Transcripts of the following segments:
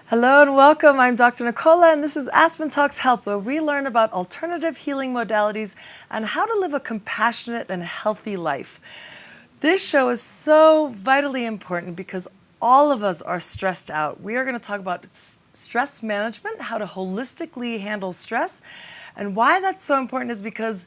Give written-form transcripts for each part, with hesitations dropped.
Hello and welcome. I'm Dr. Nicola, and this is Aspen Talks Health, where we learn about alternative healing modalities and how to live a compassionate and healthy life. This show is so vitally important because all of us are stressed out. We are going to talk about stress management, how to holistically handle stress, and why that's so important is because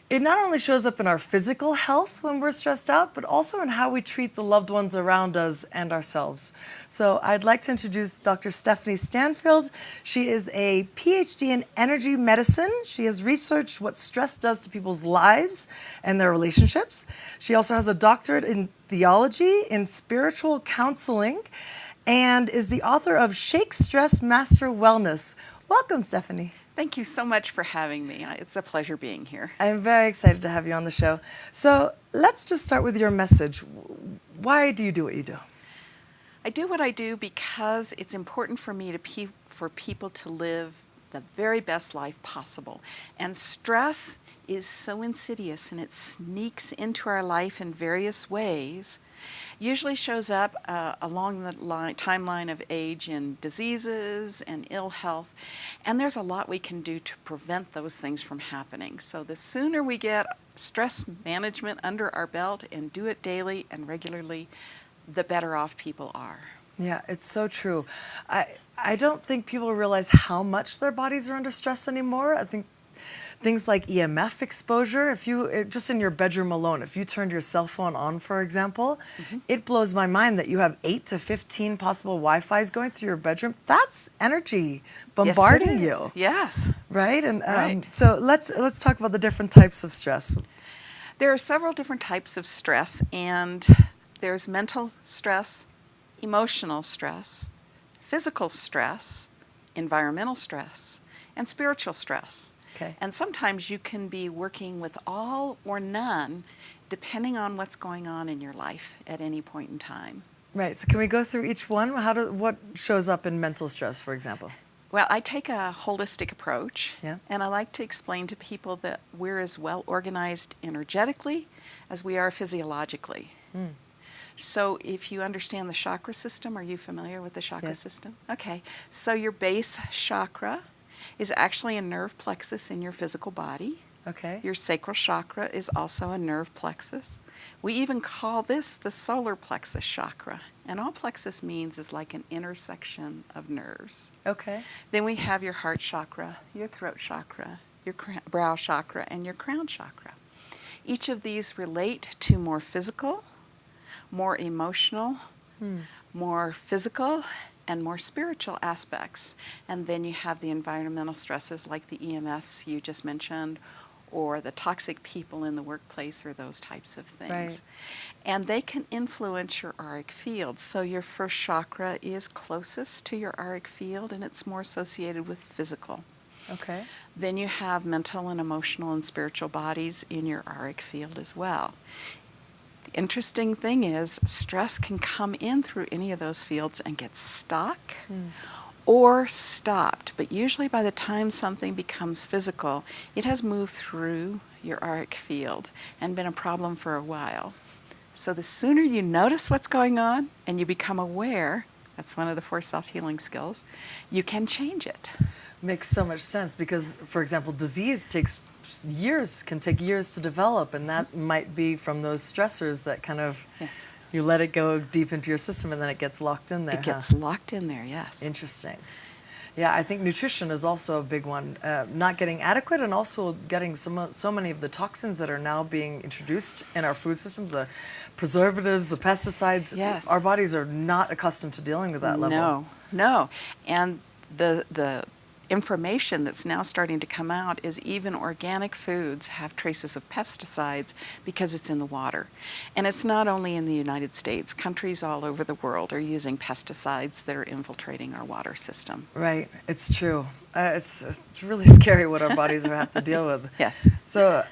it not only shows up in our physical health when we're stressed out, but also in how we treat the loved ones around us and ourselves. So I'd like to introduce Dr. Stephanie Stanfield. She is a Ph.D. in energy medicine. She has researched what stress does to people's lives and their relationships. She also has a doctorate in theology, in spiritual counseling, and is the author of Shake Stress, Master Wellness. Welcome, Stephanie. Thank you so much for having me. It's a pleasure being here. I'm very excited to have you on the show. So let's just start with your message. Why do you do what you do? I do what I do because it's important for me for people to live the very best life possible. And stress is so insidious and it sneaks into our life in various ways. Usually shows up along the timeline of age in diseases and ill health, and there's a lot we can do to prevent those things from happening. So the sooner we get stress management under our belt and do it daily and regularly, the better off people are. Yeah, it's so true. I don't think people realize how much their bodies are under stress anymore. I think things like EMF exposure, just in your bedroom alone, if you turned your cell phone on, for example, it blows my mind that you have 8 to 15 possible Wi-Fis going through your bedroom. That's energy bombarding you. Yes. Right? And right. So let's talk about the different types of stress. There are several different types of stress, and there's mental stress, emotional stress, physical stress, environmental stress, and spiritual stress. Okay. And sometimes you can be working with all or none depending on what's going on in your life at any point in time. Right. So can we go through each one? What shows up in mental stress, for example? Well, I take a holistic approach, Yeah. and I like to explain to people that we're as well organized energetically as we are physiologically. Mm. So if you understand the chakra system, are you familiar with the chakra system? Okay. So your base chakra is actually a nerve plexus in your physical body. Okay. Your sacral chakra is also a nerve plexus. We even call this the solar plexus chakra. And all plexus means is like an intersection of nerves. Okay. Then we have your heart chakra, your throat chakra, your brow chakra, and your crown chakra. Each of these relate to more physical, more emotional, more physical, and more spiritual aspects. And then you have the environmental stresses like the EMFs you just mentioned, or the toxic people in the workplace, or those types of things. Right. And they can influence your auric field. So your first chakra is closest to your auric field, and it's more associated with physical. Okay. Then you have mental and emotional and spiritual bodies in your auric field as well. The interesting thing is stress can come in through any of those fields and get stuck or stopped. But usually by the time something becomes physical, it has moved through your auric field and been a problem for a while. So the sooner you notice what's going on and you become aware, that's one of the 4 self-healing skills, you can change it. Makes so much sense because, for example, disease can take years to develop, and that might be from those stressors that kind of, you let it go deep into your system and then it gets locked in there. It gets locked in there, yes. Interesting. Yeah, I think nutrition is also a big one. Not getting adequate, and also getting so many of the toxins that are now being introduced in our food systems, the preservatives, the pesticides. Yes. Our bodies are not accustomed to dealing with that level. No. And the information that's now starting to come out is even organic foods have traces of pesticides because it's in the water. And it's not only in the United States. Countries all over the world are using pesticides that are infiltrating our water system. Right. It's true. It's really scary what our bodies have to deal with. Yes. So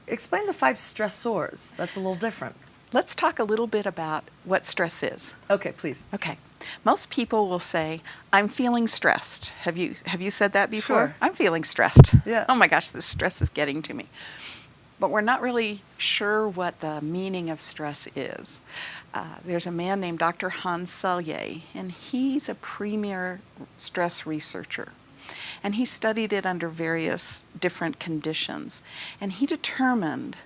explain the 5 stressors. That's a little different. Let's talk a little bit about what stress is. Okay, please. Okay. Most people will say, I'm feeling stressed. Have you said that before? Sure. I'm feeling stressed. Yeah. Oh my gosh, this stress is getting to me. but we're not really sure what the meaning of stress is. There's a man named Dr. Hans Selye, and he's a premier stress researcher. And he studied it under various different conditions. And he determined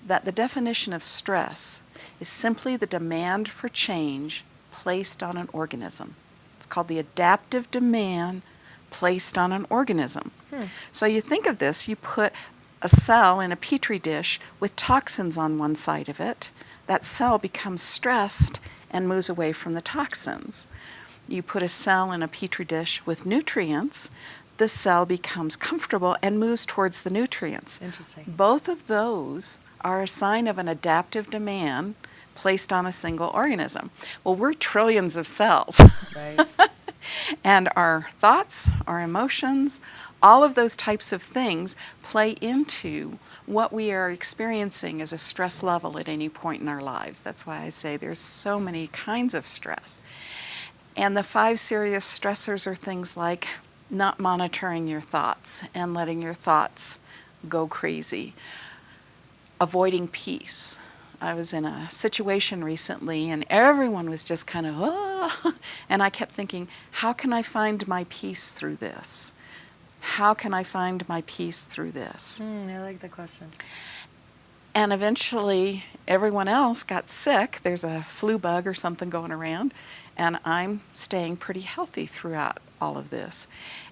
that the definition of stress is simply the demand for change placed on an organism. It's called the adaptive demand placed on an organism. So you think of this, you put a cell in a petri dish with toxins on one side of it. That cell becomes stressed and moves away from the toxins. You put a cell in a petri dish with nutrients, the cell becomes comfortable and moves towards the nutrients. Interesting. Both of those are a sign of an adaptive demand placed on a single organism. Well, we're trillions of cells. Right. And our thoughts, our emotions, all of those types of things play into what we are experiencing as a stress level at any point in our lives. That's why I say there's so many kinds of stress. And the 5 serious stressors are things like not monitoring your thoughts and letting your thoughts go crazy, avoiding peace. I was in a situation recently and everyone was just kind of, oh, and I kept thinking, how can I find my peace through this? How can I find my peace through this? I like the question. And eventually everyone else got sick. There's a flu bug or something going around, and I'm staying pretty healthy throughout all of this.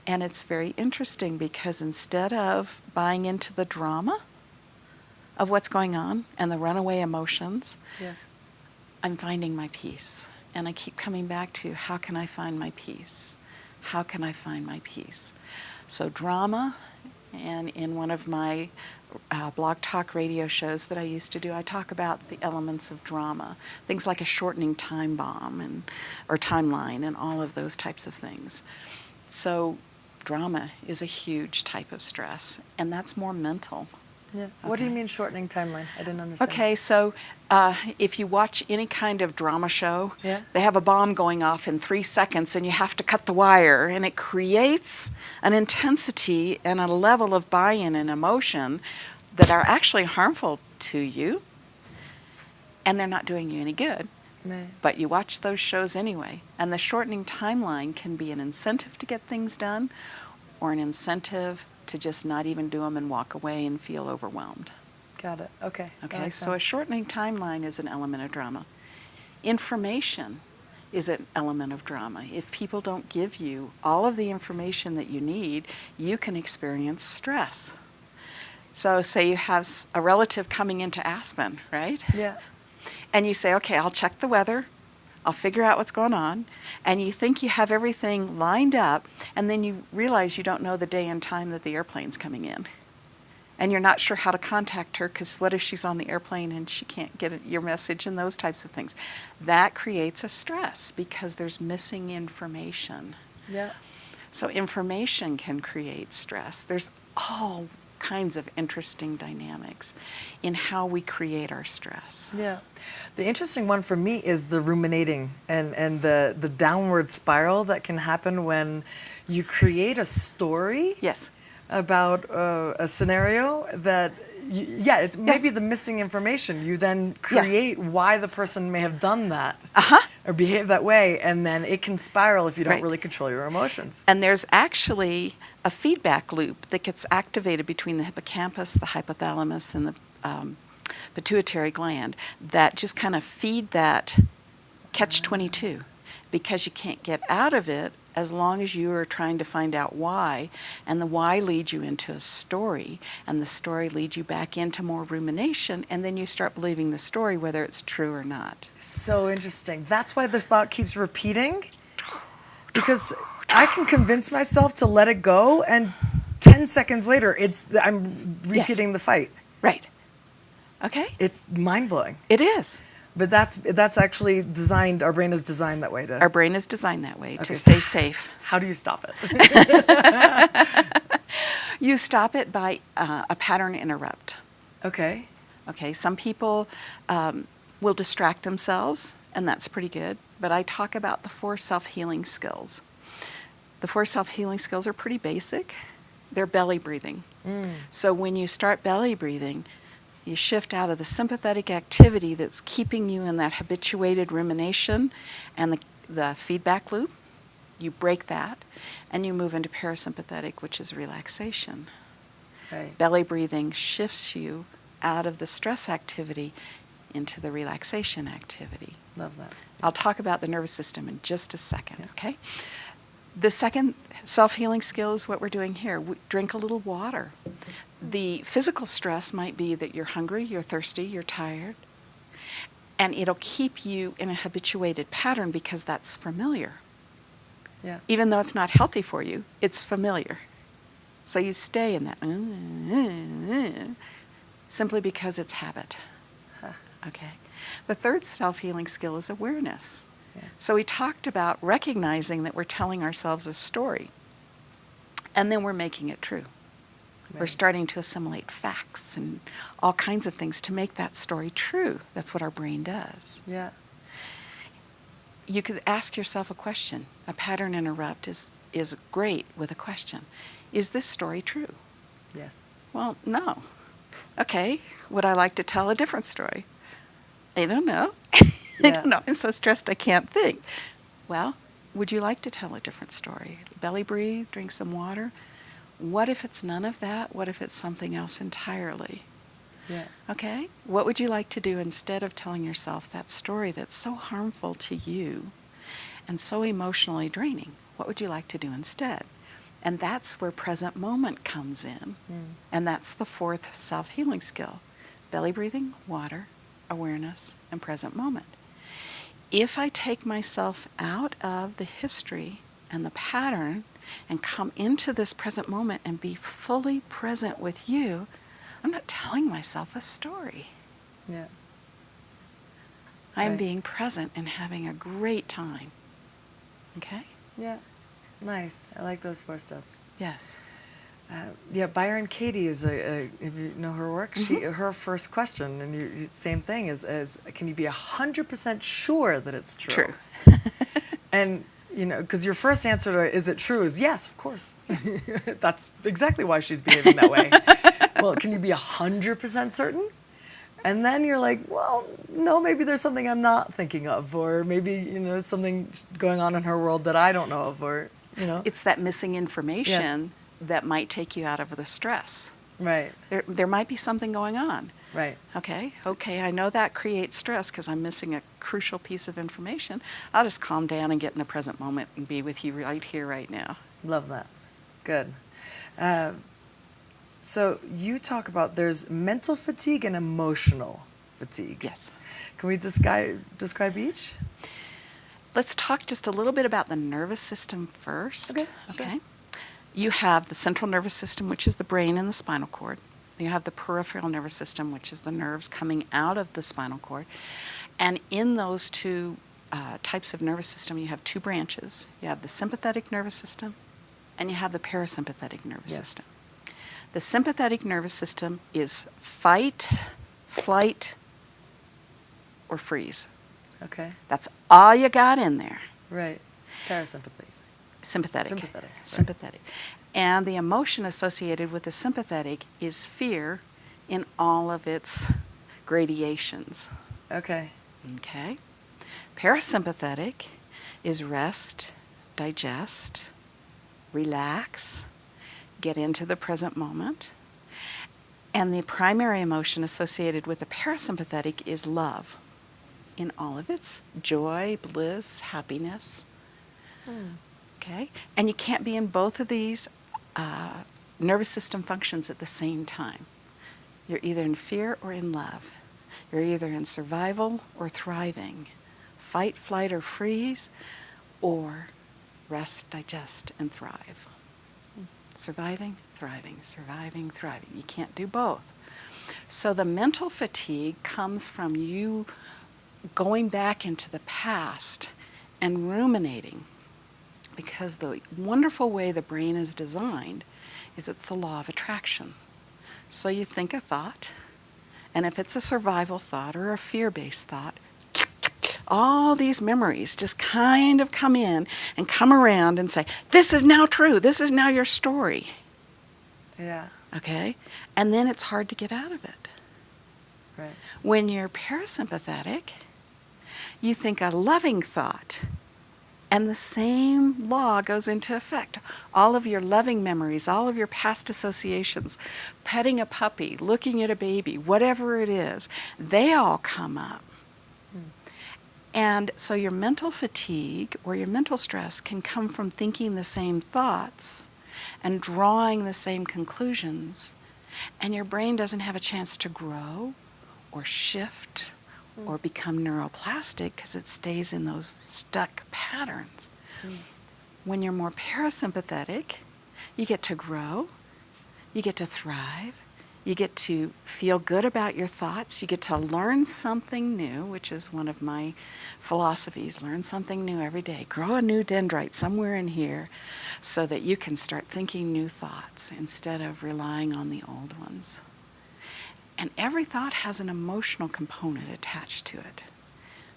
And it's very interesting because instead of buying into the drama of what's going on and the runaway emotions, Yes. I'm finding my peace. And I keep coming back to, how can I find my peace? How can I find my peace? So drama, and in one of my blog talk radio shows that I used to do, I talk about the elements of drama, things like a shortening time bomb or timeline and all of those types of things. So drama is a huge type of stress, and that's more mental. Yeah. What do you mean shortening timeline? I didn't understand. Okay, so if you watch any kind of drama show, Yeah. they have a bomb going off in 3 seconds and you have to cut the wire, and it creates an intensity and a level of buy-in and emotion that are actually harmful to you, and they're not doing you any good. Right. But you watch those shows anyway. And the shortening timeline can be an incentive to get things done or an incentive to just not even do them and walk away and feel overwhelmed. Got it. Okay. That Okay, makes so a sense. shortening timeline is an element of drama. Information is an element of drama. If people don't give you all of the information that you need, you can experience stress. So say you have a relative coming into Aspen, right? Yeah. And you say, okay, I'll check the weather, I'll figure out what's going on, and you think you have everything lined up, and then you realize you don't know the day and time that the airplane's coming in. And you're not sure how to contact her because what if she's on the airplane and she can't get your message and those types of things. That creates a stress because there's missing information. Yeah. So information can create stress. There's all kinds of interesting dynamics in how we create our stress. Yeah. The interesting one for me is the ruminating and the downward spiral that can happen when you create a story Yes. about a scenario that, it's maybe the missing information. You then create why the person may have done that or behave that way, and then it can spiral if you don't really control your emotions. And there's actually a feedback loop that gets activated between the hippocampus, the hypothalamus, and the pituitary gland that just kind of feed that catch-22 because you can't get out of it as long as you are trying to find out why, and the why leads you into a story, and the story leads you back into more rumination, and then you start believing the story whether it's true or not. So interesting. That's why this thought keeps repeating, because I can convince myself to let it go, and 10 seconds later, I'm repeating the fight. Right. Okay? It's mind-blowing. It is. But that's actually designed, our brain is designed that way to... Our brain is designed that way to stay safe. How do you stop it? You stop it by a pattern interrupt. Okay. Okay, some people will distract themselves, and that's pretty good. But I talk about the 4 self-healing skills. The 4 self-healing skills are pretty basic. They're belly breathing. So when you start belly breathing, You shift out of the sympathetic activity that's keeping you in that habituated rumination and the feedback loop. You break that, and you move into parasympathetic, which is relaxation. Right. Belly breathing shifts you out of the stress activity into the relaxation activity. Love that. I'll talk about the nervous system in just a second, okay? The second self-healing skill is what we're doing here. Drink a little water. The physical stress might be that you're hungry, you're thirsty, you're tired, and it'll keep you in a habituated pattern because that's familiar. Yeah. Even though it's not healthy for you, it's familiar. So you stay in that simply because it's habit. Okay. The third self-healing skill is awareness. Yeah. So we talked about recognizing that we're telling ourselves a story, and then we're making it true. Right. We're starting to assimilate facts and all kinds of things to make that story true. That's what our brain does. Yeah. You could ask yourself a question. A pattern interrupt is great with a question. Is this story true? Yes. Well, no. Okay, would I like to tell a different story? I don't know. I don't know. I'm so stressed I can't think. Well, would you like to tell a different story? Belly breathe, drink some water. What if it's none of that? What if it's something else entirely? Yeah. Okay? What would you like to do instead of telling yourself that story that's so harmful to you and so emotionally draining? What would you like to do instead? And that's where present moment comes in. And that's the fourth self-healing skill. Belly breathing, water, awareness, and present moment. If I take myself out of the history and the pattern and come into this present moment and be fully present with you, I'm not telling myself a story. Yeah. I'm Right. being present and having a great time. Okay? Yeah. Nice. I like those 4 steps. Yes. Yeah, Byron Katie is if you know her work, her first question, and same thing is can you be 100% sure that it's true? True. And because your first answer to is it true is yes, of course. That's exactly why she's behaving that way. Well, can you be 100% certain? And then you're like, well, no, maybe there's something I'm not thinking of, or maybe something going on in her world that I don't know of, or It's that missing information that might take you out of the stress. Right. There might be something going on. Right. Okay, I know that creates stress because I'm missing a crucial piece of information. I'll just calm down and get in the present moment and be with you right here, right now. Love that. Good. So you talk about there's mental fatigue and emotional fatigue. Yes. Can we describe each? Let's talk just a little bit about the nervous system first. Okay, sure. You have the central nervous system, which is the brain and the spinal cord. You have the peripheral nervous system, which is the nerves coming out of the spinal cord. And in those two types of nervous system, you have 2 branches. You have the sympathetic nervous system, and you have the parasympathetic nervous system. The sympathetic nervous system is fight, flight, or freeze. Okay. That's all you got in there. Right. Parasympathy. Sympathetic. Sympathetic. Sympathetic. And the emotion associated with the sympathetic is fear in all of its gradations. Okay. Okay? Parasympathetic is rest, digest, relax, get into the present moment. And the primary emotion associated with the parasympathetic is love in all of its joy, bliss, happiness. Okay? And you can't be in both of these nervous system functions at the same time. You're either in fear or in love. You're either in survival or thriving, fight, flight, or freeze, or rest, digest, and thrive. Surviving, thriving, surviving, thriving. You can't do both. So the mental fatigue comes from you going back into the past and ruminating, because the wonderful way the brain is designed is it's the law of attraction. So you think a thought, and if it's a survival thought or a fear-based thought, all these memories just kind of come in and come around and say, this is now true, this is now your story. Yeah. Okay? And then it's hard to get out of it. Right. When you're parasympathetic, you think a loving thought, and the same law goes into effect. All of your loving memories, all of your past associations, petting a puppy, looking at a baby, whatever it is, they all come up. And so your mental fatigue or your mental stress can come from thinking the same thoughts and drawing the same conclusions, and your brain doesn't have a chance to grow or shift or become neuroplastic because it stays in those stuck patterns. When you're more parasympathetic, you get to grow, you get to thrive, you get to feel good about your thoughts, you get to learn something new, which is one of my philosophies, learn something new every day. Grow a new dendrite somewhere in here so that you can start thinking new thoughts instead of relying on the old ones. And every thought has an emotional component attached to it.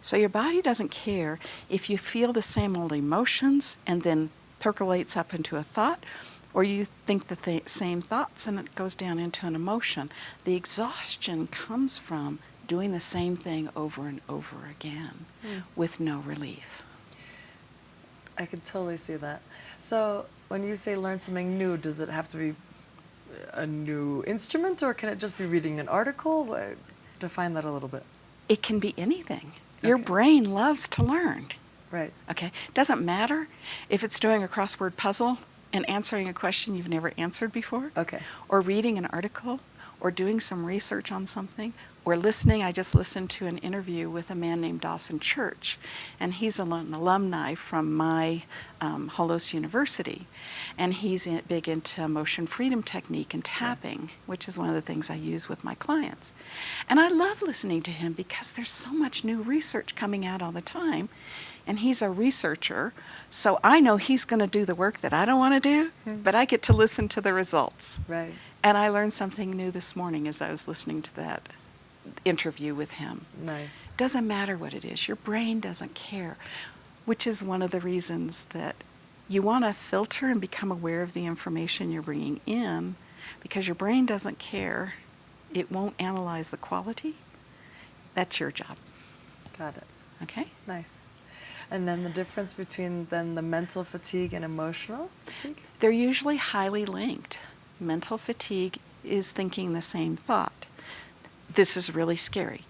So your body doesn't care if you feel the same old emotions and then percolates up into a thought, or you think the same thoughts and it goes down into an emotion. The exhaustion comes from doing the same thing over and over again with no relief. I can totally see that. So when you say learn something new, does it have to be a new instrument, or can it just be reading an article? Define that a little bit. It can be anything. Your brain loves to learn. Right. Okay? Doesn't matter if it's doing a crossword puzzle and answering a question you've never answered before. Okay. Or reading an article, or doing some research on something, or listening. I just listened to an interview with a man named Dawson Church, and he's an alumni from my Holos University, and he's big into emotion freedom technique and tapping, which is one of the things I use with my clients. And I love listening to him because there's so much new research coming out all the time, and he's a researcher, so I know he's going to do the work that I don't want to do, but I get to listen to the results. Right. And I learned something new this morning as I was listening to that interview with him. Nice. Doesn't matter what it is. Your brain doesn't care, which is one of the reasons that you want to filter and become aware of the information you're bringing in, because your brain doesn't care. It won't analyze the quality. That's your job. Got it. Okay? Nice. And then the difference between then the mental fatigue and emotional fatigue? They're usually highly linked. Mental fatigue is thinking the same thought. This is really scary.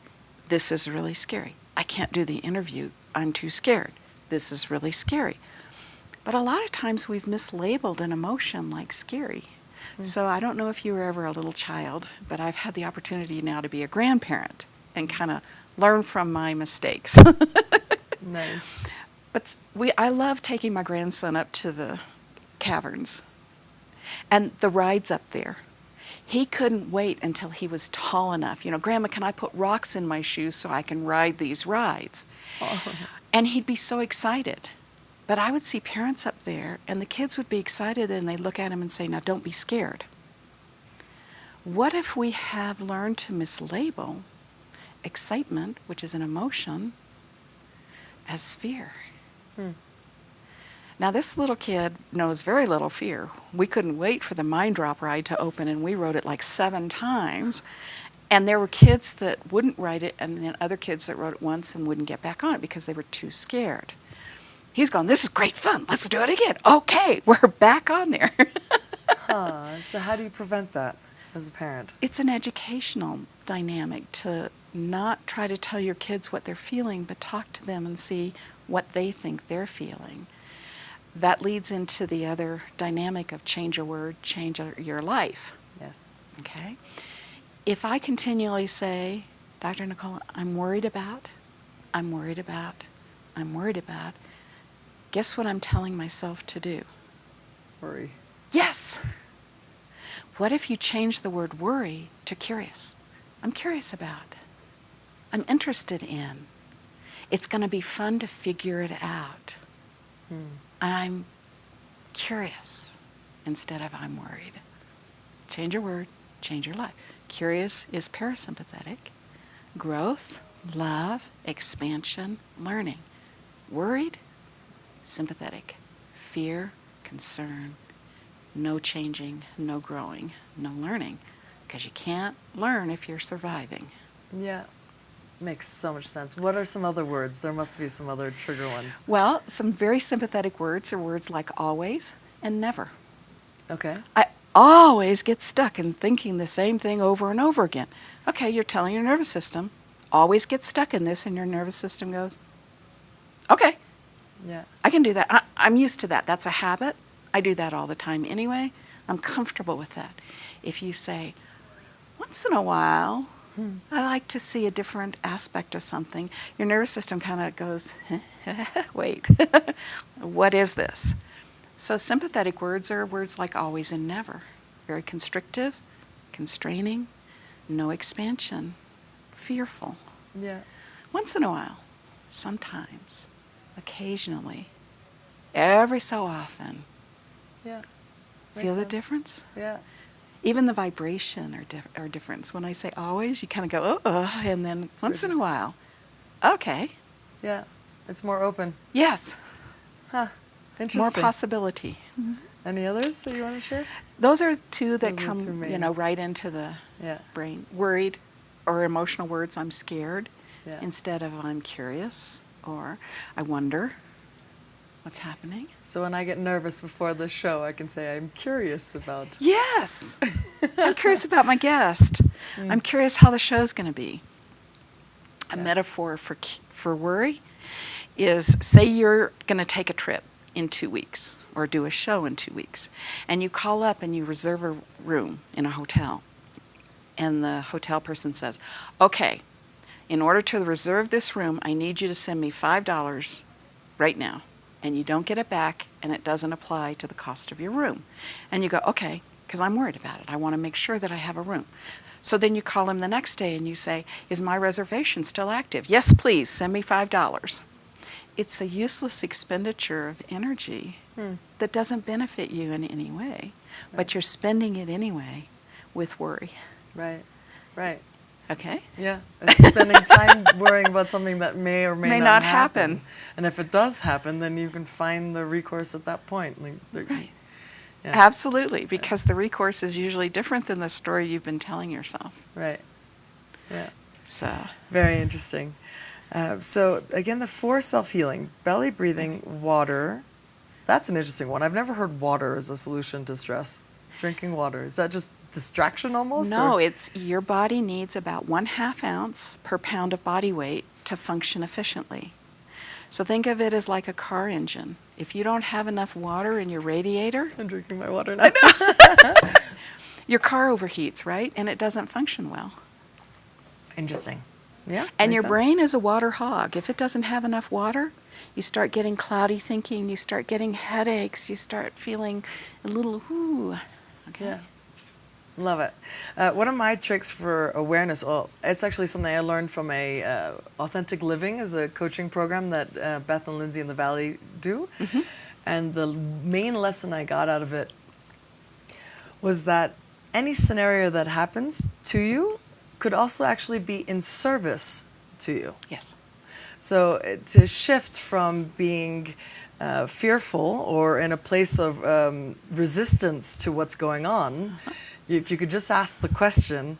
This is really scary. I can't do the interview. I'm too scared. This is really scary. But a lot of times we've mislabeled an emotion like scary. So I don't know if you were ever a little child, but I've had the opportunity now to be a grandparent and kind of learn from my mistakes. Nice. But I love taking my grandson up to the caverns and the rides up there. He couldn't wait until he was tall enough. You know, Grandma, can I put rocks in my shoes so I can ride these rides? Oh. And he'd be so excited. But I would see parents up there, and the kids would be excited, and they'd look at him and say, now don't be scared. What if we have learned to mislabel excitement, which is an emotion, as fear? Now, this little kid knows very little fear. We couldn't wait for the Mind Drop ride to open, and we rode it like 7 times. And there were kids that wouldn't ride it, and then other kids that rode it once and wouldn't get back on it because they were too scared. He's going, this is great fun. Let's do it again. Okay, we're back on there. So how do you prevent that as a parent? It's an educational dynamic to not try to tell your kids what they're feeling, but talk to them and see what they think they're feeling. That leads into the other dynamic of change a word, change your life. Yes. Okay? If I continually say, Dr. Nicola, I'm worried about, I'm worried about, I'm worried about, guess what I'm telling myself to do? Worry. Yes! What if you change the word worry to curious? I'm curious about. I'm interested in. It's going to be fun to figure it out. I'm curious instead of I'm worried. Change your word, change your life. Curious is parasympathetic. Growth, love, expansion, learning. Worried, sympathetic. Fear, concern, no changing, no growing, no learning. Because you can't learn if you're surviving. Yeah. Makes so much sense. What are some other words? There must be some other trigger ones. Well, some very sympathetic words are words like always and never. Okay. I always get stuck in thinking the same thing over and over again. Okay, you're telling your nervous system, always get stuck in this, and your nervous system goes, okay, Yeah. I can do that. I'm used to that. That's a habit. I do that all the time anyway. I'm comfortable with that. If you say, once in a while, I like to see a different aspect of something, your nervous system kind of goes, wait, what is this? So sympathetic words are words like always and never. Very constrictive, constraining, no expansion, fearful. Yeah. Once in a while, sometimes, occasionally, every so often. Yeah. Feel Makes the sense. difference? Yeah. Even the vibration are different. When I say always, you kind of go, oh, and then once in a while, okay, Yeah. It's more open. yes, Huh. more Interesting. possibility. Any others that you want to share? Those are two that Those are come, two main. right into the Yeah. brain. Worried or emotional words, I'm scared, Yeah. instead of I'm curious or I wonder what's happening. So when I get nervous before the show, I can say I'm curious about. Yes, I'm curious about my guest. I'm curious how the show's going to be. A metaphor for worry is, say you're going to take a trip in 2 weeks or do a show in 2 weeks, and you call up and you reserve a room in a hotel, and the hotel person says, okay, in order to reserve this room, I need you to send me $5 right now, and you don't get it back, and it doesn't apply to the cost of your room. And you go, okay, because I'm worried about it. I want to make sure that I have a room. So then you call him the next day and you say, is my reservation still active? Yes, please, send me $5. It's a useless expenditure of energy that doesn't benefit you in any way, but you're spending it anyway with worry. Right. Right. Okay? Yeah. It's spending time worrying about something that may or may Not not happen. And if it does happen, then you can find the recourse at that point. Right. Yeah. Absolutely, because the recourse is usually different than the story you've been telling yourself. Right. Yeah. So, Very interesting. So again, the 4 self-healing, belly breathing, water. That's an interesting one. I've never heard water as a solution to stress. Drinking water. Is that just distraction almost? no, or? it's your body needs about 1/2 ounce per pound of body weight to function efficiently. So think of it as like a car engine. If you don't have enough water in your radiator, I'm drinking my water now. your car overheats, right? And it doesn't function well. Interesting. Yeah. And makes your sense. brain is a water hog. If it doesn't have enough water, you start getting cloudy thinking, you start getting headaches, you start feeling a little, okay? Yeah. Love it. One of my tricks for awareness, well, it's actually something I learned from a Authentic Living is a coaching program that Beth and Lindsay in the Valley do. Mm-hmm. And the main lesson I got out of it was that any scenario that happens to you could also actually be in service to you. Yes. So to shift from being fearful or in a place of resistance to what's going on, if you could just ask the question,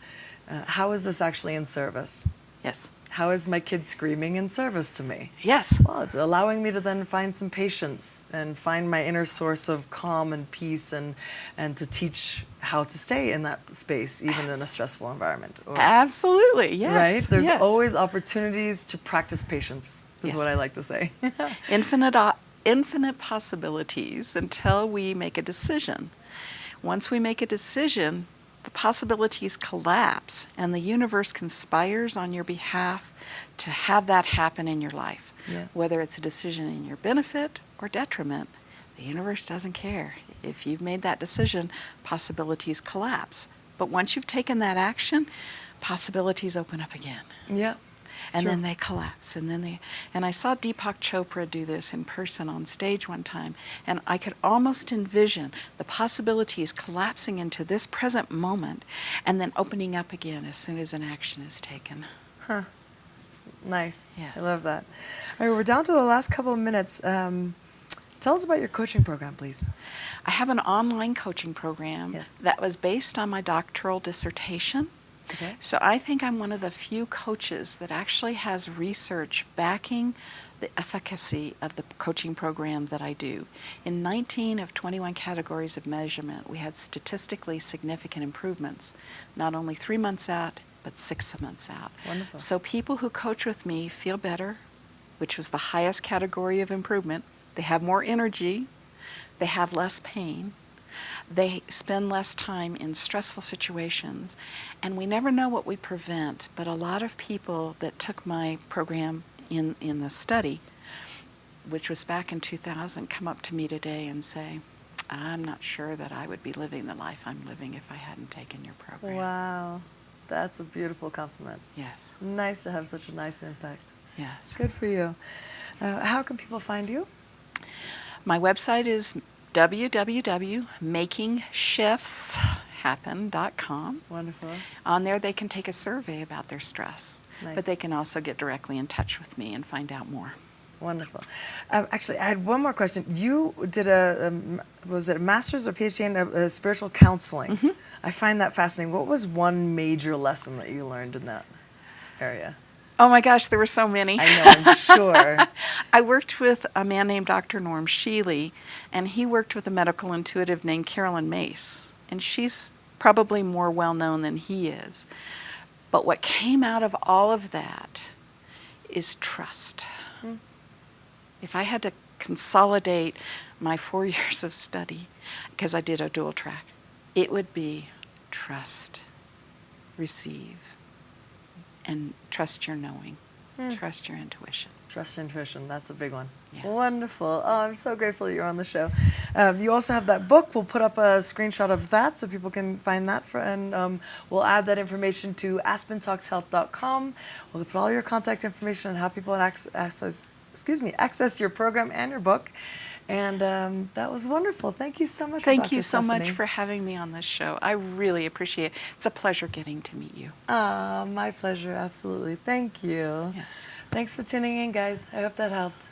how is this actually in service? Yes. How is my kid screaming in service to me? Yes. Well, it's allowing me to then find some patience and find my inner source of calm and peace and to teach how to stay in that space, even in a stressful environment. Or, Absolutely, yes. right? There's yes. always opportunities to practice patience, is Yes. what I like to say. Infinite possibilities until we make a decision. Once we make a decision, the possibilities collapse and the universe conspires on your behalf to have that happen in your life. Yeah. Whether it's a decision in your benefit or detriment, the universe doesn't care. If you've made that decision, possibilities collapse. But once you've taken that action, possibilities open up again. Yeah. And then they collapse, and I saw Deepak Chopra do this in person on stage one time, and I could almost envision the possibilities collapsing into this present moment and then opening up again as soon as an action is taken. Huh. Nice. Yes. I love that. All right, we're down to the last couple of minutes. Tell us about your coaching program, please. I have an online coaching program Yes. that was based on my doctoral dissertation. Okay. So I think I'm one of the few coaches that actually has research backing the efficacy of the coaching program that I do. In 19 of 21 categories of measurement, we had statistically significant improvements, not only 3 months out, but 6 months out. Wonderful. So people who coach with me feel better, which was the highest category of improvement. They have more energy. They have less pain. They spend less time in stressful situations. And we never know what we prevent, but a lot of people that took my program in the study, which was back in 2000, come up to me today and say, I'm not sure that I would be living the life I'm living if I hadn't taken your program. Wow. That's a beautiful compliment. Yes. Nice to have such a nice impact. Yes. Good for you. How can people find you? My website is www.makingshiftshappen.com. Wonderful. On there they can take a survey about their stress, Nice. but they can also get directly in touch with me and find out more. Wonderful. Actually, I had one more question. You did was it a master's or PhD in spiritual counseling? Mm-hmm. I find that fascinating. What was one major lesson that you learned in that area? Oh my gosh, there were so many. I know, I'm sure. I worked with a man named Dr. Norm Shealy, and he worked with a medical intuitive named Carolyn Mace, and she's probably more well-known than he is. But what came out of all of that is trust. If I had to consolidate my 4 years of study, because I did a dual track, it would be trust, receive, and trust your knowing, trust your intuition. Trust intuition, that's a big one. Yeah. Wonderful. Oh, I'm so grateful that you're on the show. You also have that book. We'll put up a screenshot of that so people can find that. And we'll add that information to aspentalkshealth.com. We'll put all your contact information on how people access your program and your book. And that was wonderful. Thank you so much. Thank you so Stephanie. much for having me on this show. I really appreciate it. It's a pleasure getting to meet you. My pleasure, absolutely. Thank you. Yes. Thanks for tuning in, guys. I hope that helped.